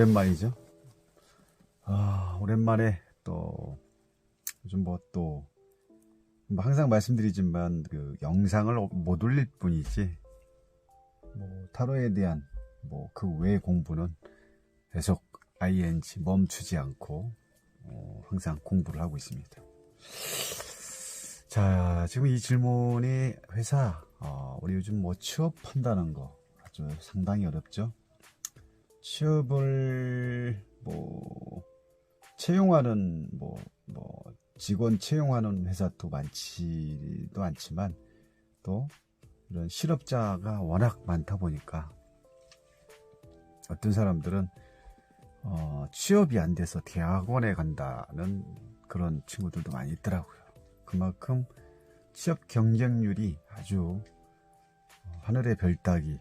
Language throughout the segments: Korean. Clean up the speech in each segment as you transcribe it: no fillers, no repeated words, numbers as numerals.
오랜만이죠. 오랜만에 또 요즘 또 항상 말씀드리지만 그 영상을 못 올릴 뿐이지 타로에 대한 그 외의 공부는 계속 ing 멈추지 않고 항상 공부를 하고 있습니다. 자, 지금 이 질문이 회사 우리 요즘 취업한다는 거 아주 상당히 어렵죠. 취업을 채용하는 직원 채용하는 회사도 많지도 않지만 또 이런 실업자가 워낙 많다 보니까 어떤 사람들은 취업이 안 돼서 대학원에 간다는 그런 친구들도 많이 있더라고요. 그만큼 취업 경쟁률이 아주 하늘의 별 따기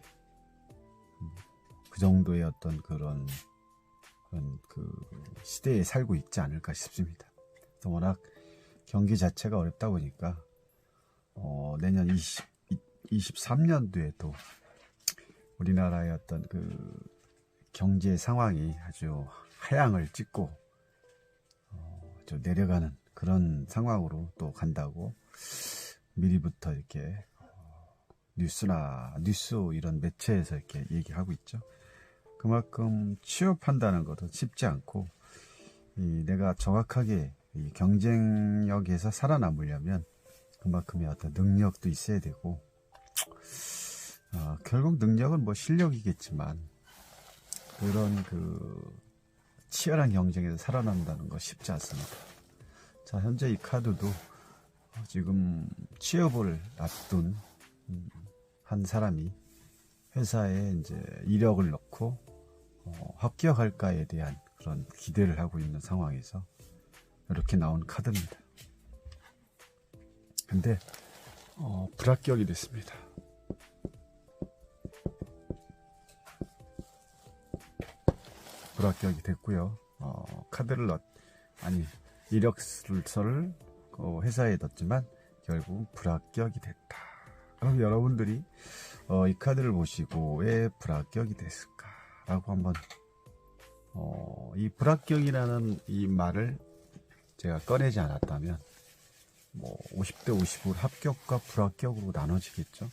그 정도의 어떤 그런 그 시대에 살고 있지 않을까 싶습니다. 또 워낙 경기 자체가 어렵다 보니까 내년 23년도에도 우리나라의 어떤 그 경제 상황이 아주 하향을 찍고 좀 내려가는 그런 상황으로 또 간다고 미리부터 이렇게 뉴스 이런 매체에서 이렇게 얘기하고 있죠. 그만큼 취업한다는 것도 쉽지 않고 내가 정확하게 이 경쟁력에서 살아남으려면 그만큼의 어떤 능력도 있어야 되고 결국 능력은 실력이겠지만 그런 그 치열한 경쟁에서 살아남는다는 거 쉽지 않습니다. 자, 현재 이 카드도 지금 취업을 앞둔 한 사람이 회사에 이제 이력을 넣고 합격할까에 대한 그런 기대를 하고 있는 상황에서 이렇게 나온 카드입니다. 근데 불합격이 됐습니다. 불합격이 됐고요. 이력서를 회사에 넣었지만 결국 불합격이 됐다. 그럼 여러분들이 이 카드를 보시고 왜 불합격이 됐을까라고 한번 이 불합격이라는 이 말을 제가 꺼내지 않았다면 50대 50으로 합격과 불합격으로 나눠지겠죠.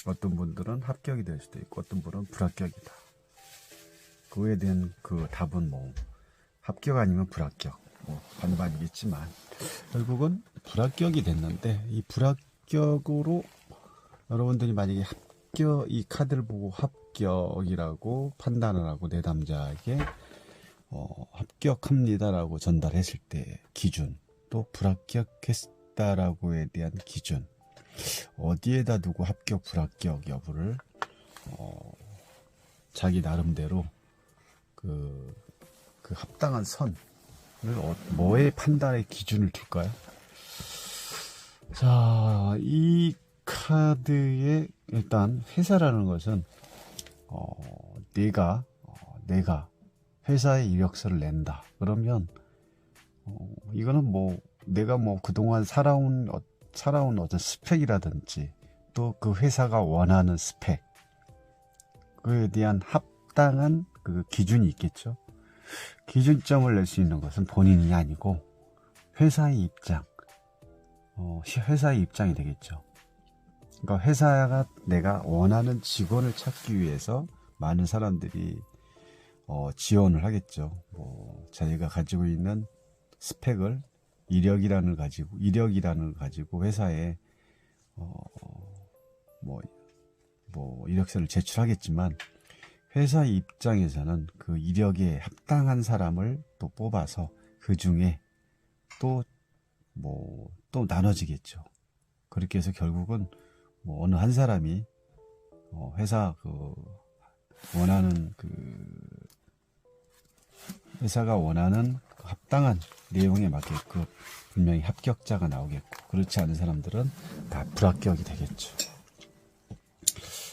어떤 분들은 합격이 될 수도 있고 어떤 분은 불합격이다. 그에 대한 그 답은 합격 아니면 불합격 반반이겠지만 결국은 불합격이 됐는데 이 불합격으로 여러분들이 만약에 이 카드를 보고 합격이라고 판단을 하고 내담자에게 합격합니다라고 전달했을 때 기준, 또 불합격했다라고에 대한 기준, 어디에다 두고 합격 불합격 여부를 자기 나름대로 그 합당한 선을 뭐에 판단의 기준을 둘까요? 자, 이 카드의 일단 회사라는 것은 내가 회사에 이력서를 낸다. 그러면 이거는 내가 그동안 살아온 어떤 스펙이라든지 또 그 회사가 원하는 스펙 그에 대한 합당한 그 기준이 있겠죠. 기준점을 낼 수 있는 것은 본인이 아니고 회사의 입장이 되겠죠. 그러니까 회사가 내가 원하는 직원을 찾기 위해서 많은 사람들이 지원을 하겠죠. 자기가 가지고 있는 스펙을 이력이라는 걸 가지고 회사에 이력서를 제출하겠지만 회사 입장에서는 그 이력에 합당한 사람을 또 뽑아서 그 중에 또 나눠지겠죠. 그렇게 해서 결국은 어느 한 사람이 회사가 원하는 합당한 내용에 맞게끔 분명히 합격자가 나오겠고 그렇지 않은 사람들은 다 불합격이 되겠죠.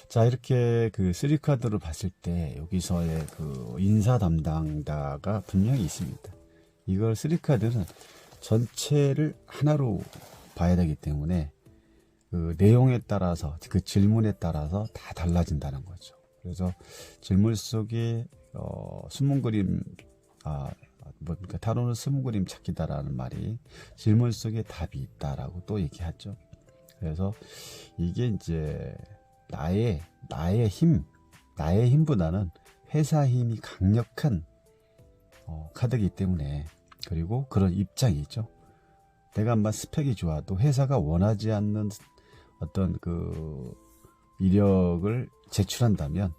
자, 이렇게 그 3카드를 봤을 때 여기서의 그 인사 담당자가 분명히 있습니다. 이걸 3카드는 전체를 하나로 봐야 되기 때문에 그 내용에 따라서 그 질문에 따라서 다 달라진다는 거죠. 그래서 질문 속에 숨은 그림, 뭡니까? 타로는 숨은 그림 찾기다라는 말이 질문 속에 답이 있다라고 또 얘기하죠. 그래서 이게 이제 나의 힘보다는 회사 힘이 강력한 카드이기 때문에, 그리고 그런 입장이 있죠. 내가 한번 스펙이 좋아도 회사가 원하지 않는 어떤 그 이력을 제출한다면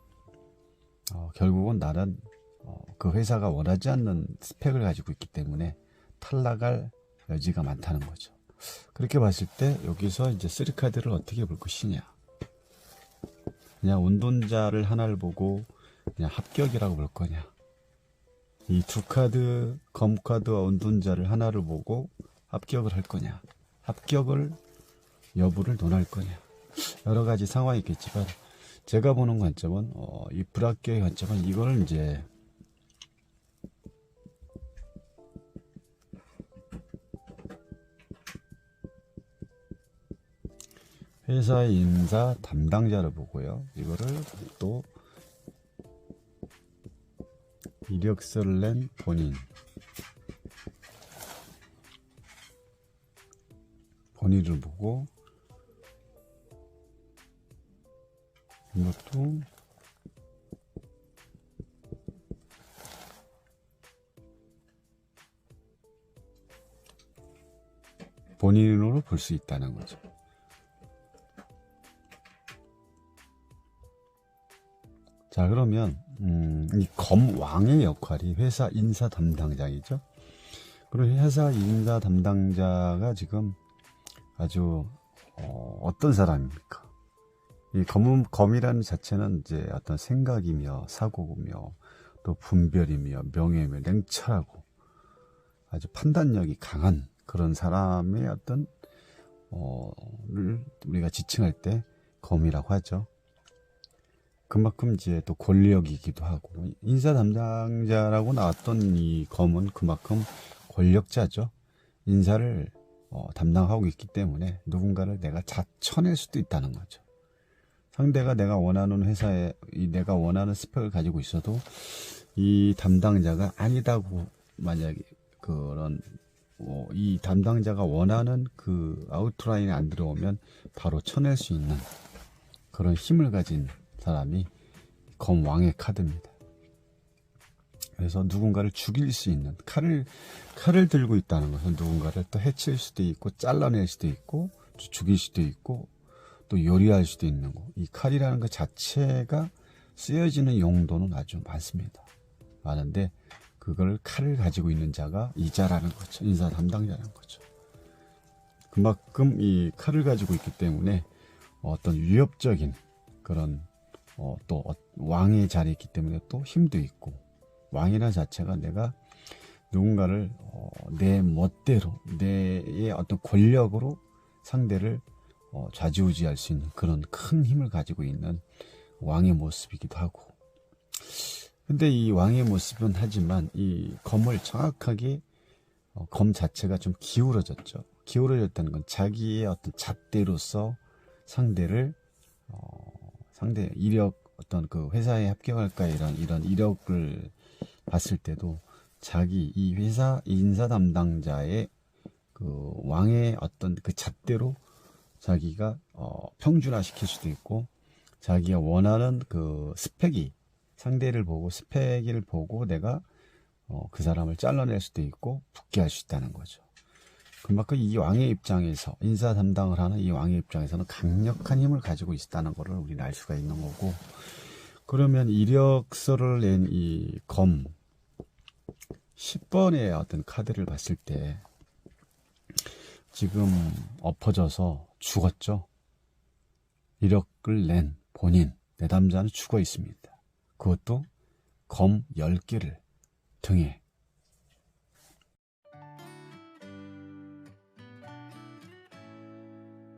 결국은 나는 그 회사가 원하지 않는 스펙을 가지고 있기 때문에 탈락할 여지가 많다는 거죠. 그렇게 봤을 때 여기서 이제 3카드를 어떻게 볼 것이냐, 그냥 운동자를 하나를 보고 그냥 합격이라고 볼 거냐, 이 2카드 검카드와 운동자를 하나를 보고 합격을 할 거냐, 합격을 여부를 논할 거냐, 여러 가지 상황이 있겠지만 제가 보는 관점은 이 불합격의 관점은 이거를 이제 회사의 인사 담당자를 보고요. 이거를 또 이력서를 낸 본인을 보고, 이것도 본인으로 볼 수 있다는 거죠. 자, 그러면 이 검왕의 역할이 회사 인사 담당자이죠. 그리고 회사 인사 담당자가 지금 아주 어떤 사람입니까? 이 검이라는 자체는 이제 어떤 생각이며 사고며 또 분별이며 명예며 냉철하고 아주 판단력이 강한 그런 사람의 어떤 를 우리가 지칭할 때 검이라고 하죠. 그만큼 이제 또 권력이기도 하고, 인사 담당자라고 나왔던 이 검은 그만큼 권력자죠. 인사를 담당하고 있기 때문에 누군가를 내가 쳐낼 수도 있다는 거죠. 상대가 내가 원하는 회사에 내가 원하는 스펙을 가지고 있어도 이 담당자가 아니다고 만약에 그런 이 담당자가 원하는 그 아웃라인에 안 들어오면 바로 쳐낼 수 있는 그런 힘을 가진 사람이 검왕의 카드입니다. 그래서 누군가를 죽일 수 있는 칼을 들고 있다는 것은 누군가를 또 해칠 수도 있고 잘라낼 수도 있고 죽일 수도 있고 또 요리할 수도 있는 거. 이 칼이라는 것 자체가 쓰여지는 용도는 아주 많습니다. 많은데 그걸 칼을 가지고 있는 자가 이자라는 거죠. 인사 담당자라는 거죠. 그만큼 이 칼을 가지고 있기 때문에 어떤 위협적인 그런 또 왕의 자리에 있기 때문에 또 힘도 있고, 왕이라는 자체가 내가 누군가를 내 멋대로 내의 어떤 권력으로 상대를 좌지우지할 수 있는 그런 큰 힘을 가지고 있는 왕의 모습이기도 하고, 근데 이 왕의 모습은 하지만 이 검을 정확하게 검 자체가 좀 기울어졌죠. 기울어졌다는 건 자기의 어떤 잣대로서 상대를 상대 이력, 어떤 그 회사에 합격할까 이런 이력을 봤을 때도 자기 이 회사 인사 담당자의 그 왕의 어떤 그 잣대로 자기가 평준화 시킬 수도 있고, 자기가 원하는 그 스펙이 상대를 보고 스펙을 보고 내가 그 사람을 잘라낼 수도 있고 붙게 할 수 있다는 거죠. 그만큼 이 왕의 입장에서 인사 담당을 하는 이 왕의 입장에서는 강력한 힘을 가지고 있다는 것을 우리는 알 수가 있는 거고, 그러면 이력서를 낸 이 검 10번의 어떤 카드를 봤을 때 지금 엎어져서 죽었죠. 이력을 낸 본인 내담자는 죽어 있습니다. 그것도 검 10개를 등에